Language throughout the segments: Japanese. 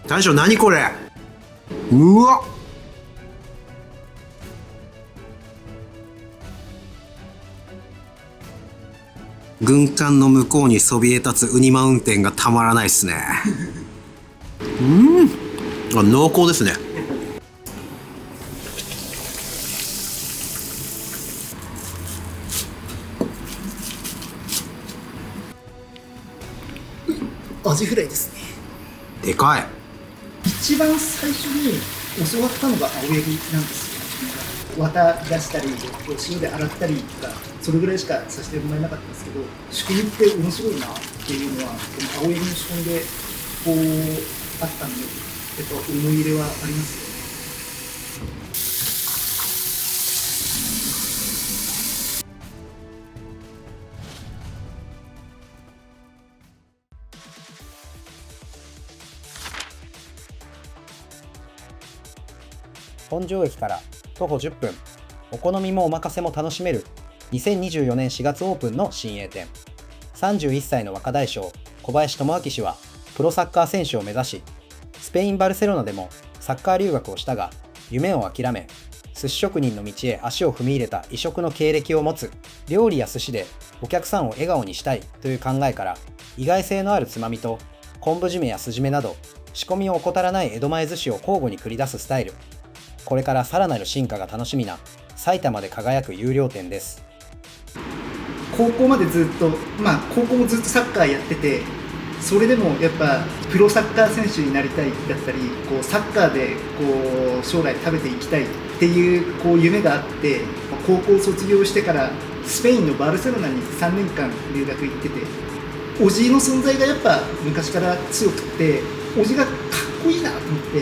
大将何これ。うわっ、軍艦の向こうにそびえ立つウニマウンテンがたまらないっすね。濃厚ですね。アジフライですね。でかい。一番最初に教わったのが青柳なんですよ。綿出したり塩で洗ったりとかそれぐらいしかさせてもらえなかったんですけど、仕込みって面白いなっていうのはこの青柳の仕込みでこうあったんで、思い入れはありますよね。本庄駅から徒歩10分、お好みもお任せも楽しめる2024年4月オープンの新鋭店。31歳の若大将小林智明氏はプロサッカー選手を目指し、スペイン・バルセロナでもサッカー留学をしたが夢を諦め、寿司職人の道へ足を踏み入れた異色の経歴を持つ。料理や寿司でお客さんを笑顔にしたいという考えから、意外性のあるつまみと昆布締めや酢締めなど仕込みを怠らない江戸前寿司を交互に繰り出すスタイル。これからさらなる進化が楽しみな埼玉で輝く有料店です。高校までずっと、高校もずっとサッカーやってて、それでもやっぱプロサッカー選手になりたいだったり、サッカーで将来食べていきたいっていう夢があって、高校卒業してからスペインのバルセロナに3年間留学行ってて、おじの存在がやっぱ昔から強くて、おじがかっこいいなと思って、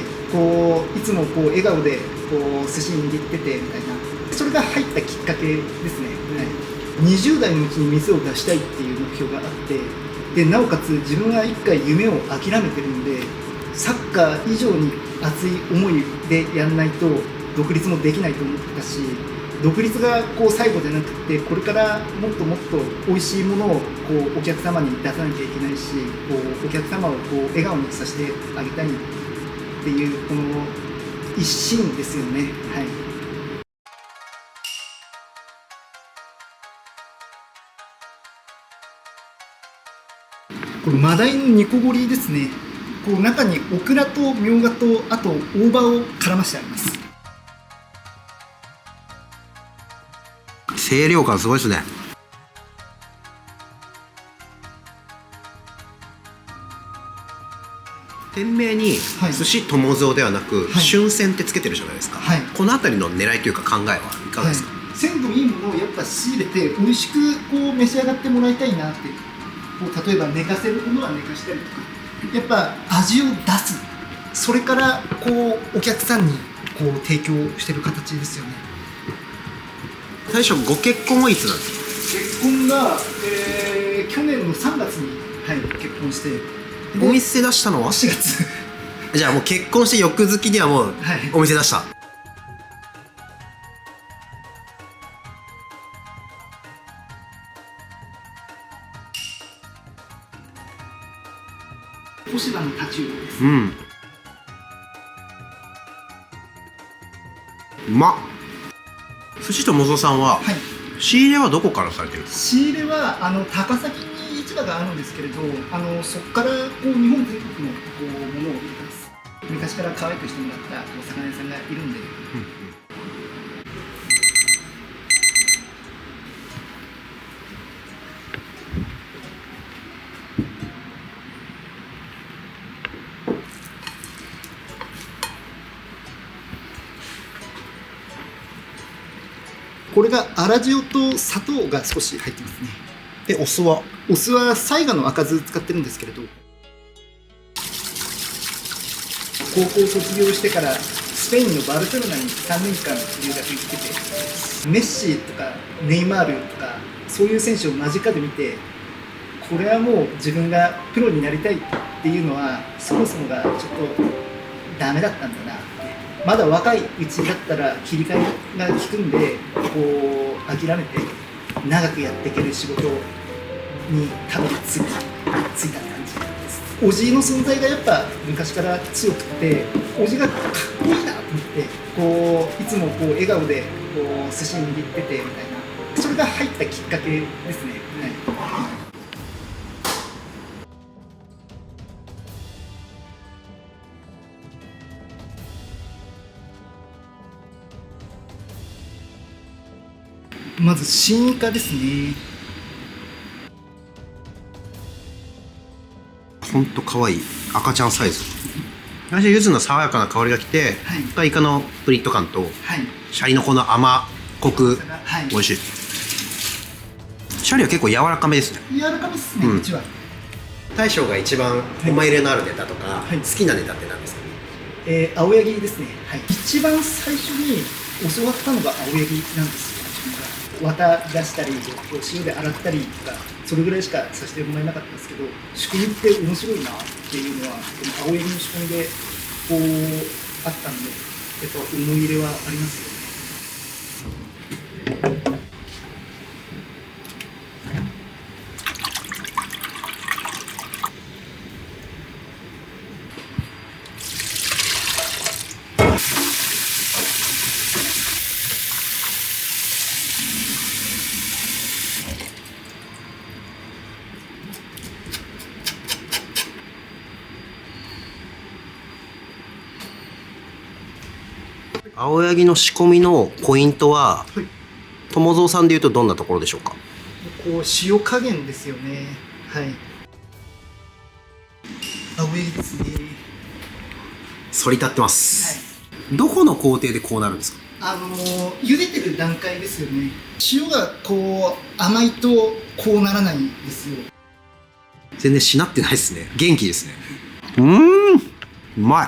いつも笑顔で寿司握っててみたいな、それが入ったきっかけですね。20代のうちに店を出したいっていう目標があって、でなおかつ自分は一回夢を諦めてるんで、サッカー以上に熱い思いでやんないと独立もできないと思ってたし、独立が最後じゃなくて、これからもっともっと美味しいものをお客様に出さなきゃいけないし、お客様を笑顔にさせてあげたいっていうこの一心ですよね。はい。これマダイの煮こごりですね。中にオクラとみょうがとあと大葉を絡ましてあります。清涼感すごいですね。店名に寿司友蔵ではなく、春鮮ってつけてるじゃないですか、この辺りの狙いというか考えはいかがですか？鮮度いいものをやっぱ仕入れて美味しく召し上がってもらいたいなって。例えば寝かせるものは寝かしたりとか、やっぱ味を出す、それからお客さんに提供してる形ですよね。最初ご結婚はいつなんですか？結婚が、去年の3月に、結婚して、お店出したのは4月じゃあもう結婚して翌月にはもうお店出した、小柴のタチウオです。うまっ。寿司友蔵さんは、仕入れはどこからされてるんですか？仕入れは高崎に市場があるんですけれど、そこから日本全国のものを入れます。昔から可愛くしてもらったお魚屋さんがいるんで、これが粗塩と砂糖が少し入ってますね。でお酢は雑賀の赤酢使ってるんですけれど、高校卒業してからスペインのバルセロナに3年間留学行ってて、メッシとかネイマールとかそういう選手を間近で見て、これはもう自分がプロになりたいっていうのはそもそもがちょっとダメだったんだなって。まだ若いうちだったら切り替えが効くんで、諦めて長くやっていける仕事にたどり着いた感じです。おじの存在がやっぱ昔から強くて、おじがかっこいいなと思って、こういつもこう笑顔でこう寿司握っててみたいな、それが入ったきっかけですね。はい。まず新イカですね。ほんと可愛い赤ちゃんサイズ。最初柚子の爽やかな香りがきて、はい、イカのプリッと感と、はい、シャリのこの甘コク、はい、美味しい。シャリは結構柔らかめですね。柔らかめですね、うちは。大将が一番思い入れのあるネタとか、はい、好きなネタって何ですか？青柳ですね、はい、一番最初に教わったのが青柳なんですよ。綿出したり塩で洗ったりとか、それぐらいしかさせてもらえなかったんですけど、仕組みって面白いなっていうのは青柳の仕込みでこうあったんで、やっぱ思い入れはありますよね。青柳の仕込みのポイントは、はい、友蔵さんでいうとどんなところでしょうか？こう塩加減ですよね。はい。青柳ですね。反り立ってます。はい、どこの工程でこうなるんですか？茹でてる段階ですよね。塩がこう甘いとこうならないんですよ。全然しなってないですね。元気ですね。うまい。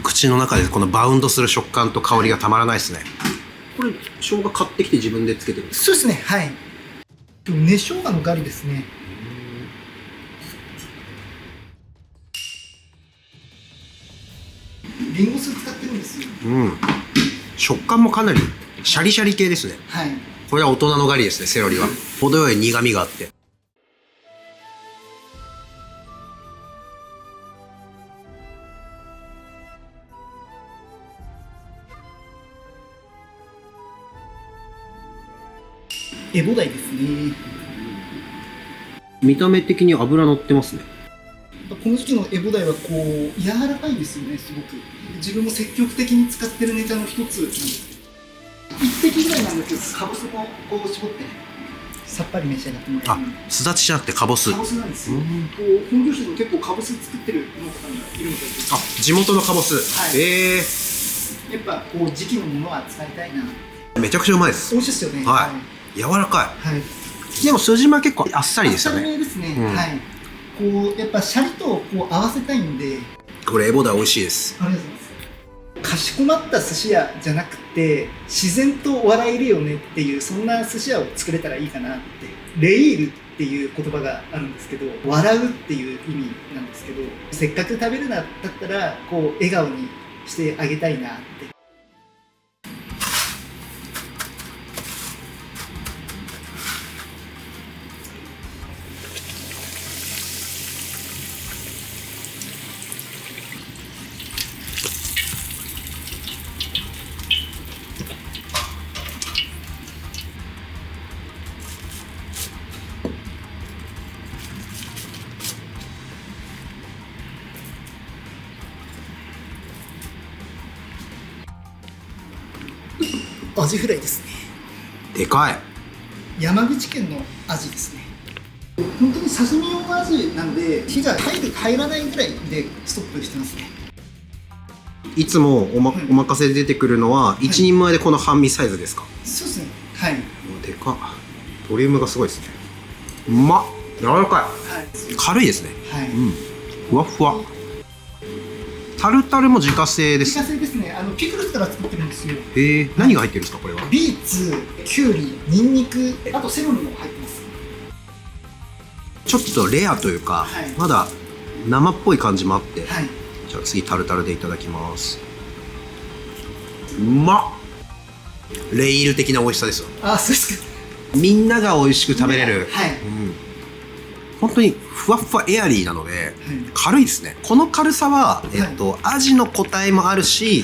口の中でこのバウンドする食感と香りがたまらないですね。これ生姜買ってきて自分でつけてるんですか？そうですね、はい。根生姜のガリですね。リンゴ酢使ってるんですよ。食感もかなりシャリシャリ系ですね。はい。これは大人のガリですね。セロリは程よい苦味があって。エボダイですね。見た目的に脂乗ってますね。この時期のエボダイはこう柔らかいですよね、すごく。自分も積極的に使ってるネタの一つなんですけど、一滴ぐらいなんだけど、かぼすもこう絞ってさっぱり召し上がってもらえる。すだちじゃなくてかぼす。かぼすなんですよ。本業者でも結構かぼす作ってる農家さんがいるみたいです。地元のかぼす。はい。やっぱこう時期のものは使いたいな。めちゃくちゃうまいです。美味しいですよね。はい。柔らかい。はい。でも筋間結構あっさりですよね。あっさりめですね。はい。こうやっぱシャリとこう合わせたいんで。これエボダイ美味しいです。ありがとうございます。かしこまった寿司屋じゃなくて自然と笑えるよねっていう、そんな寿司屋を作れたらいいかなって。レイールっていう言葉があるんですけど、笑うっていう意味なんですけど、せっかく食べるなだったらこう笑顔にしてあげたいなって。アジフライですね。でかい。山口県のアジですね。本当に刺身用のアジなんで、火が入らないぐらいでストップしてますね。いつもお任せで出てくるのは一人前でこの半身サイズですか？そうですね。はい。でかっ。ボリュームがすごいですね。うまっ。柔らかい。軽いですね。はい。ふわふわ。タルタルも自家製です。自家製ですね。ピクルスから作ってるんですよ。へえ。何が入ってるんですか、これは？ビーツ、キュウリ、ニンニク、あとセロリも入ってます。ちょっとレアというか、まだ生っぽい感じもあって。はい。じゃあ次タルタルでいただきます。うまっ。レイール的な美味しさですよ。あ、そうですか。みんなが美味しく食べれる。はい。本当にふわふわエアリーなので、軽いですね。この軽さは、味の個体もあるし、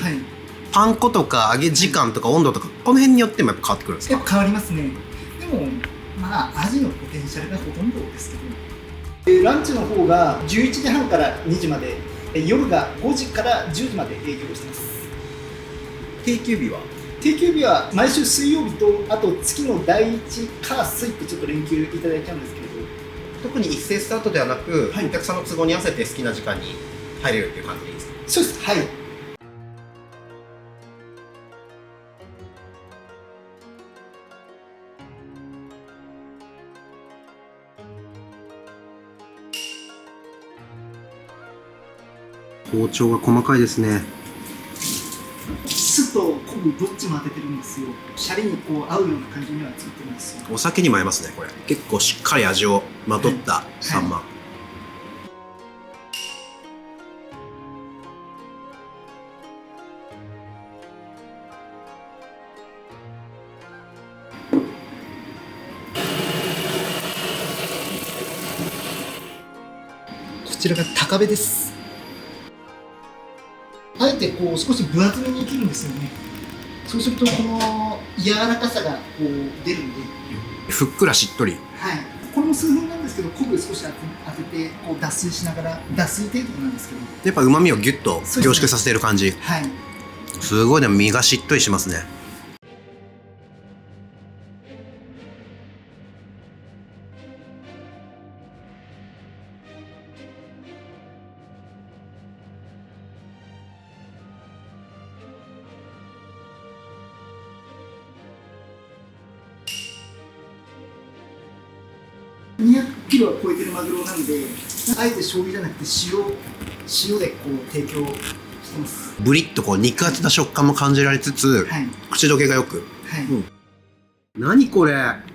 パン粉とか揚げ時間とか温度とか、この辺によってもやっぱ変わってくるんですか？やっぱ変わりますね。でもまあ味のポテンシャルがほとんどですけど、ランチの方が11時半から2時まで、夜が5時から10時まで営業してます。定休日は？定休日は毎週水曜日と、あと月の第1火水ってちょっと連休いただいちゃうんですけれど、特に一斉スタートではなく、お客さんの都合に合わせて好きな時間に入れるっていう感じでいいですか？そうです。はい。包丁が細かいですね。酢と昆布どっちも当ててるんですよ。シャリにこう合うような感じには作ってるんですよ。お酒にも合いますねこれ。結構しっかり味をまとったサンマ、こちらが高部です。あえてこう少し分厚めに切るんですよね。そうするとこの柔らかさがこう出るんで、ふっくらしっとり。はい。これも数分なんですけど、昆布少し当ててこう脱水しながら、脱水程度なんですけど、やっぱ旨味をギュッと凝縮させてる感じ。はい。すごいね、身がしっとりしますね。200キロは超えてるマグロなんで、あえて醤油じゃなくて塩でこう提供してます。ブリッとこう肉厚な食感も感じられつつ、口どけがよく。何これ？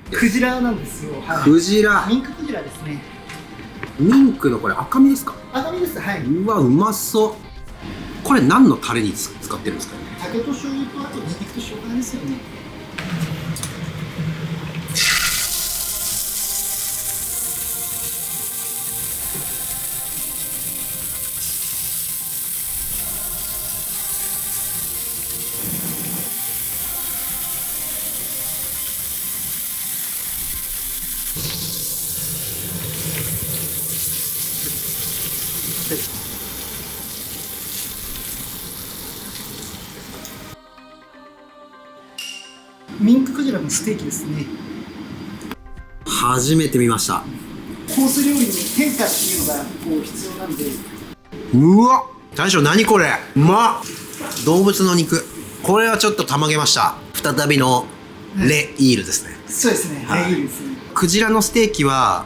クジラなんですよ。クジラ。ミンククジラですね。ミンクのこれ赤身ですか？赤身です。はい。うわ、うまそう。これ何のタレに使ってるんですか？酒と醤油とあとニンニクと生姜ですよね。ミンククジラのステーキですね。初めて見ました。コース料理に変化っていうのがこう必要なんで。うわ、大将何これ？うまっ。動物の肉。これはちょっとたまげました。再びのレイールですね。そうですね。レイールですね。クジラのステーキは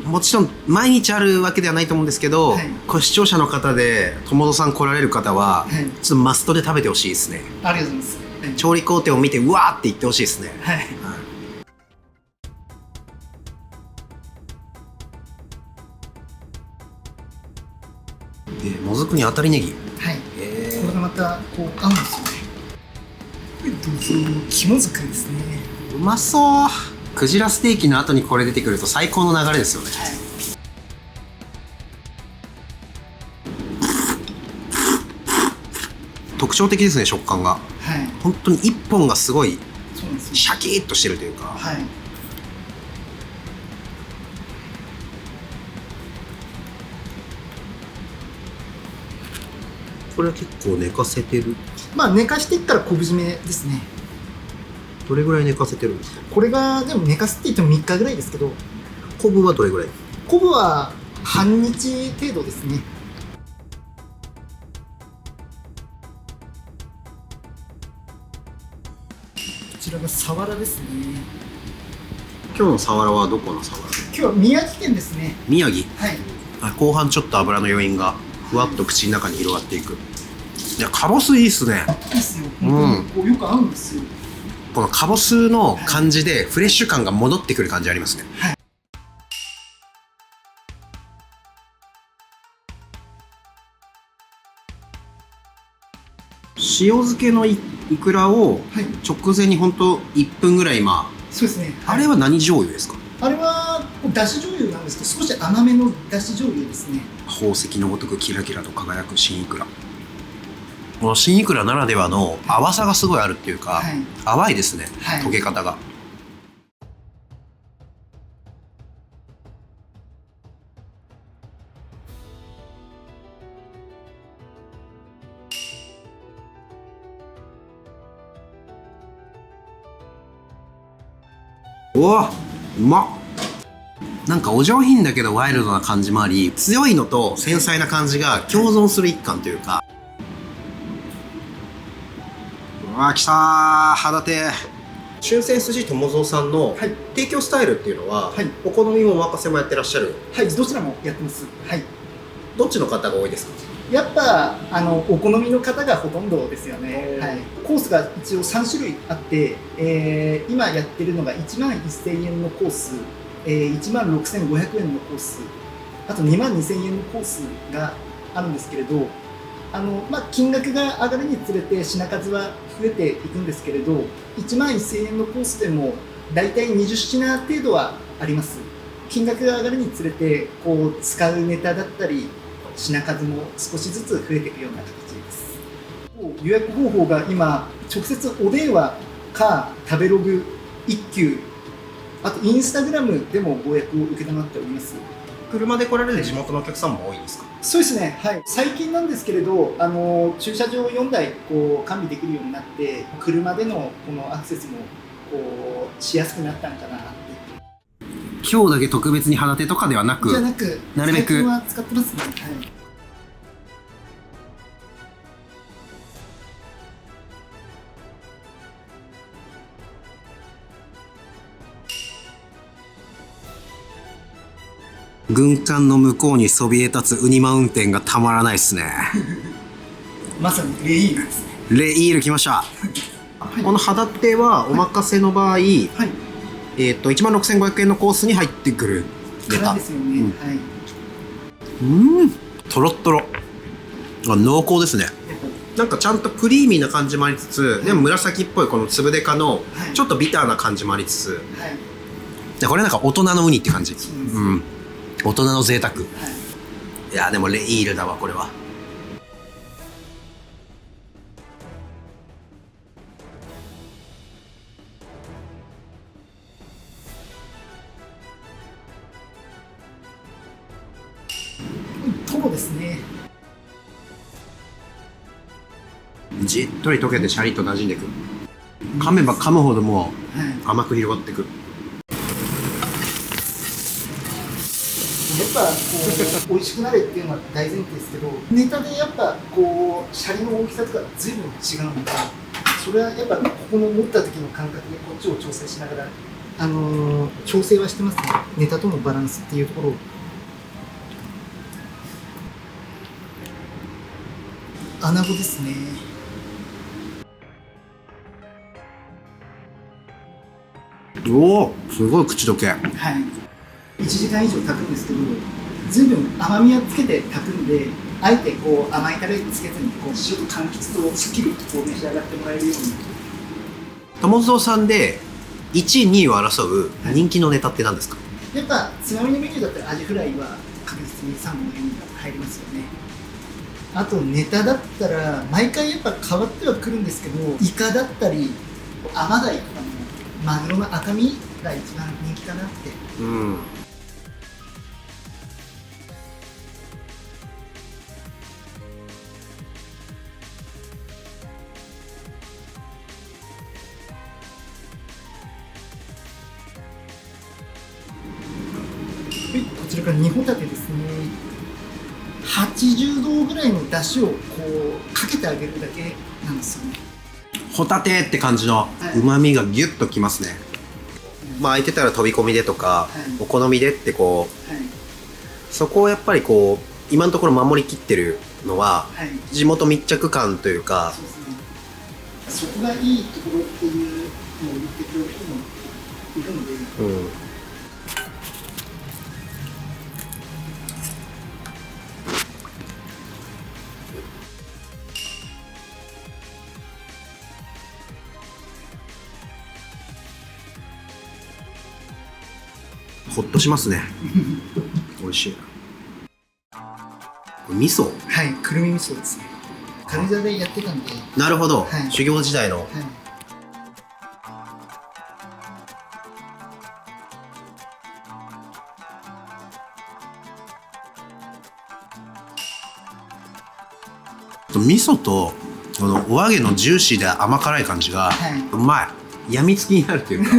もちろん毎日あるわけではないと思うんですけど、これ視聴者の方で友達さん来られる方は、ちょっとマストで食べてほしいですね。ありがとうございます。調理工程を見てうわーって言ってほしいですね。はい。もずくに当たりネギ。はい。これがまたこう合うんですよね。肝づくりですね。うまそう。クジラステーキの後にこれ出てくると最高の流れですよね。はい。特徴的ですね、食感が。はい。本当に一本がすごいシャキッとしてるというか。はい。これは結構寝かせてる。まあ寝かしていったら昆布締めですね。どれぐらい寝かせてるんですか？これがでも寝かせって言っても3日ぐらいですけど。昆布はどれぐらい？昆布は半日程度ですね。こちらがサワラですね。今日のサワラはどこのサワラ？今日は宮城県ですね。宮城。はい。後半ちょっと油の余韻がふわっと口の中に広がっていく。いや、カボスいいっすね。いいっすよ。本当によく合うんですよ。このカボスの感じでフレッシュ感が戻ってくる感じありますね。はい。塩漬けのイクラを直前に本当1分ぐらいそうですね。あれは何醤油ですか？あれはだし醤油なんですけど、少し甘めのだし醤油ですね。宝石のごとくキラキラと輝く新イクラ。この新イクラならではの淡さがすごいあるっていうか、はい、淡いですね、はい、溶け方が。うわ、うまっ。なんかお上品だけどワイルドな感じもあり、強いのと繊細な感じが共存する一貫というか。うわ、来たー、肌手。春泉筋友蔵さんの提供スタイルっていうのは、はい、お好みもお任せもやってらっしゃる？はい、どちらもやってます。はい。どっちの方が多いですか？やっぱお好みの方がほとんどですよね。はい、コースが一応3種類あって、今やってるのが1万1000円のコース、1万6500円のコース、あと2万2000円のコースがあるんですけれど、金額が上がるにつれて品数は増えていくんですけれど、1万1000円のコースでもだいたい20品程度はあります。金額が上がるにつれてこう使うネタだったり品数も少しずつ増えていくような形です。予約方法が今直接お電話か食べログ一休、あとインスタグラムでもご予約を受けたまっております。車で来られる地元のお客さんも多いですか？そうですね、はい、最近なんですけれど、駐車場4台こう完備できるようになって、車でのこのアクセスもこうしやすくなったのかなって。今日だけ特別に肌手とかではなく、じゃなく、なるべく最近は使ってますね。はい。軍艦の向こうにそびえ立つウニマウンテンがたまらないですね。まさにレイールですね。レイール来ました。はい、この肌手はお任せの場合、はい、1万6500円のコースに入ってくるネタですよね。はい。とろっとろ。濃厚ですね。なんかちゃんとクリーミーな感じもありつつ、はい、でも紫っぽいこの粒デカのちょっとビターな感じもありつつ、はい、でこれなんか大人のウニって感じ。大人の贅沢。はい、いやでもレイールだわこれは。トロですね。じっとり溶けてシャリッと馴染んでいく。噛めば噛むほどもう甘く広がっていく。やっぱこう美味しくなれっていうのは大前提ですけど、ネタでやっぱこうシャリの大きさとか随分違うので、それはやっぱここの持った時の感覚でこっちを調整しながら調整はしてますね。ネタとのバランスっていうところを。穴子ですね。おお、すごい口どけ。はい。1時間以上炊くんですけど、ずいぶん甘みをつけて炊くんで、あえてこう甘いタレつけずにこう塩と柑橘とすっきりこう召し上がってもらえるように。友蔵さんで1位2位を争う人気のネタって何ですか？やっぱつまみのメニューだったらアジフライは確実に3本のメニューが入りますよね。あとネタだったら毎回やっぱ変わってはくるんですけど、イカだったりアマダイとかのマグロの赤身が一番人気かなって。こちらから煮ホタテですね。80度ぐらいの出汁をこうかけてあげるだけなんですよね。ホタテって感じの旨味がギュッときますね。まあ空いてたら飛び込みでとか、お好みでってこう、そこをやっぱりこう今のところ守りきってるのは、地元密着感というか、そこがいいところっていうのを言ってくれる人もいるので。ほっとしますね。美味しい。これ味噌？はい、くるみ味噌ですね。軽井沢でやってたんで。なるほど、はい、修行時代の。はい、味噌とこのお揚げのジューシーで甘辛い感じが、うまい。やみつきになるというか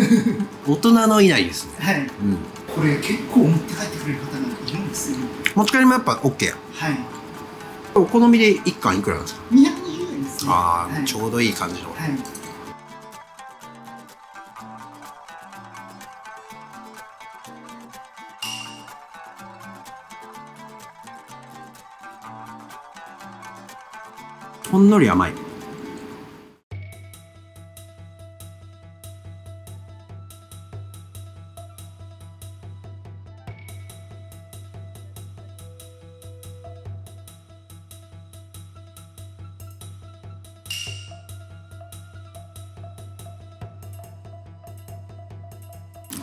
大人のいないですね。はい、これ結構持って帰ってくれる方がいるんですよ。持ち帰りもやっぱ OK。 はい。お好みで1貫いくらなんですか？220円ですね。ああ、ちょうどいい感じの。はい。ほんのり甘い。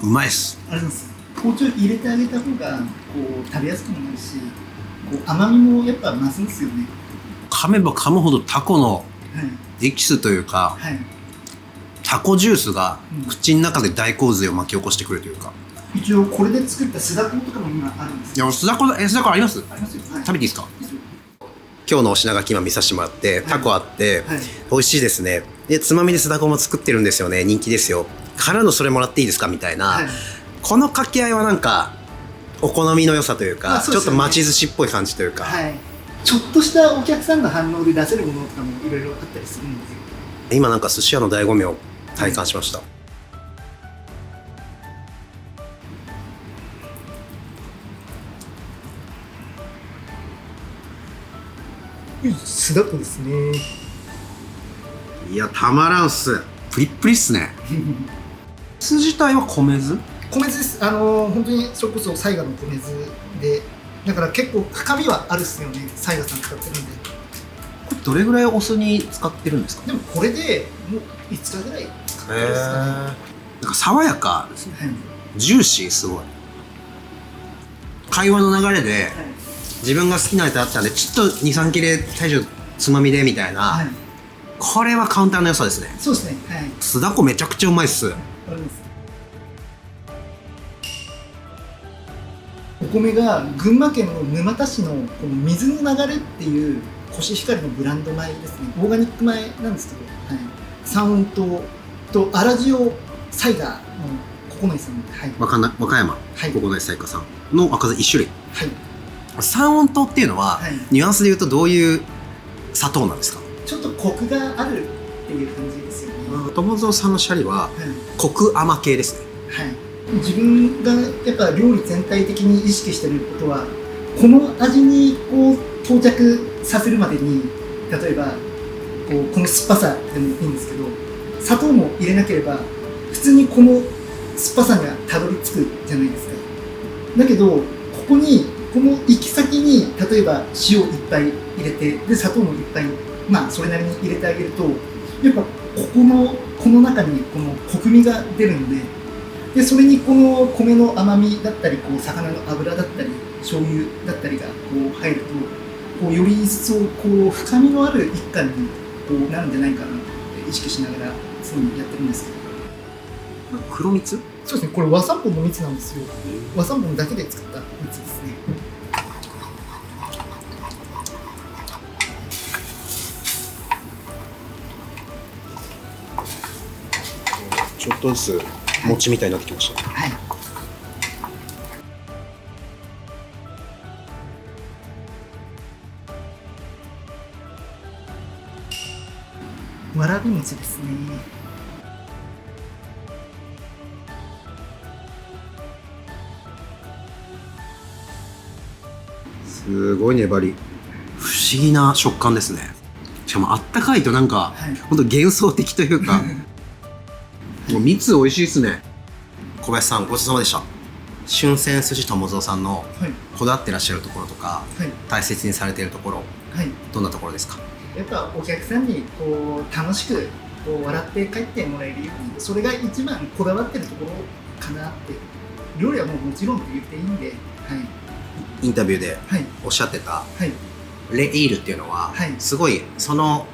うまいっす。あれです。包丁入れてあげた方がこう食べやすくもなるし、こう甘みもやっぱ増すんですよね。噛めば噛むほどタコのエキスというか、はい、タコジュースが口の中で大洪水を巻き起こしてくるというか。一応これで作った酢だことかも今あるんですよ。いや、酢だこあります？ありますよ。はい、食べていいですか？今日のお品書き今見させてもらって、タコあって、はい、美味しいですね。で、つまみで酢だこも作ってるんですよね。人気ですよ。からのそれもらっていいですかみたいな、はい、この掛け合いはなんかお好みの良さというか、ちょっと町寿司っぽい感じというか、はい、ちょっとしたお客さんの反応で出せるものとかもいろいろあったりするんですよ。今なんか寿司屋の醍醐味を体感しました。酢だこですね。いや、たまらんっす。プリップリっすね。酢自体は米酢？米酢です。本当にそれこそ犀賀の米酢で、だから結構深みはあるっすよね。犀賀さん使ってるんで。これどれぐらいお酢に使ってるんですか？でもこれでもう5日ぐらい使ってますかね。なんか爽やかですね。ジューシー、すごい。会話の流れで、自分が好きなやつあったんで、ちょっと2、3切れ大将つまみでみたいな、これはカウンターの良さですね。そうですね。はい。酢だこめちゃくちゃうまいっす。お米が群馬県の沼田市のこの水の流れっていうコシヒカリのブランド米ですね。オーガニック米なんですけど、はい、三温糖と粗塩サイダーの九重さん、はい、和歌山、はい、九重サイカさんの赤酢1種類。はい。三温糖っていうのは、はい、ニュアンスで言うとどういう砂糖なんですか？ちょっとコクがあるっていう感じですよね。友蔵さんのシャリは、コク甘系ですね。はい。自分がやっぱ料理全体的に意識してることは、この味にこう到着させるまでに、例えばこの酸っぱさでもいいんですけど、砂糖も入れなければ普通にこの酸っぱさがたどり着くじゃないですか。だけどここにこの行き先に例えば塩いっぱい入れて、で砂糖もいっぱいそれなりに入れてあげると、やっぱこの中にこのコクみが出るので、それにこの米の甘みだったり、魚の脂だったり醤油だったりが入ると、より一層深みのある一貫になるんじゃないかなって意識しながら常にやってるんですけど。黒蜜？そうですね、これ和三盆の蜜なんですよ。和三盆だけで作った蜜ですね。ちょっとずつ餅みたいになってきました。はい。わらび餅ですね。すごい粘り。不思議な食感ですね。しかもあったかいとなんか、ほんと幻想的というかもう蜜美味しいですね。小林さんごちそうさまでした。春泉寿司友蔵さんのこだわってらっしゃるところとか、大切にされているところ、どんなところですか？やっぱお客さんに楽しく笑って帰ってもらえるように、それが一番こだわってるところかなって料理はもうもちろんって言っていいんで、はい、インタビューではいおっしゃってた、はい、レイールっていうのは、はい、すごいその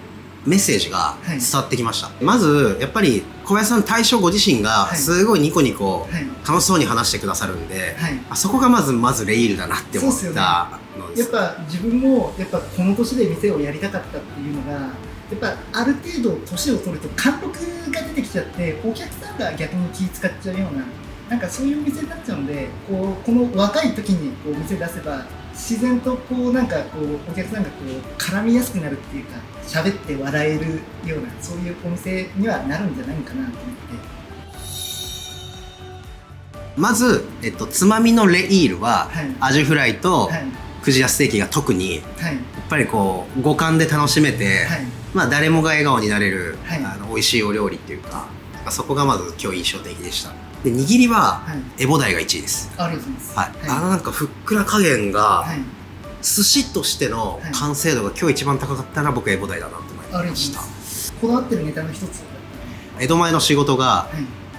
メッセージが伝わってきました、まずやっぱり小林さん大将ご自身がすごいニコニコ楽しそうに話してくださるんで、はい、あそこがまずレイールだなって思ったのです。やっぱ自分もやっぱこの年で店をやりたかったっていうのが、やっぱある程度年を取ると貫禄が出てきちゃって、お客さんが逆に気使っちゃうような、なんかそういうお店になっちゃうので、この若い時にお店出せば自然となんかお客さんが絡みやすくなるっていうか、喋って笑えるような、そういうお店にはなるんじゃないかなと思って。まず、つまみのレイールは、はい、アジフライと、はい、クジラステーキが特に、はい、やっぱり五感で楽しめて、はい、まあ誰もが笑顔になれる、はい、美味しいお料理っていうか、そこがまず今日印象的でした。で握りは、はい、エボダイが1位です。ありがとうございます。はい、なんかふっくら加減が、はい、寿司としての完成度が今日一番高かったのは僕エボダイだなと思いました。こだわってるネタの一つ、江戸前の仕事が、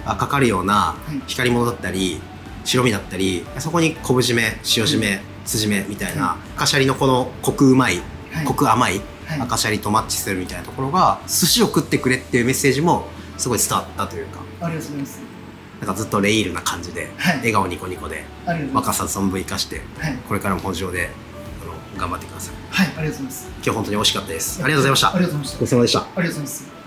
かかるような光り物だったり白身だったり、そこに昆布締め、塩締め、酢締めみたいな、赤シャリのこのコクうまい、コク甘い赤シャリとマッチするみたいなところが、寿司を食ってくれっていうメッセージもすごい伝わったというか、ありがとうございます。なんかずっとレイールな感じで、笑顔ニコニコで若さ存分生かして、これからも本上で頑張ってください。はい、ありがとうございます。今日本当に美味しかったです。ありがとうございました。ありがとうございました。ごちそうさまでした。ありがとうございます。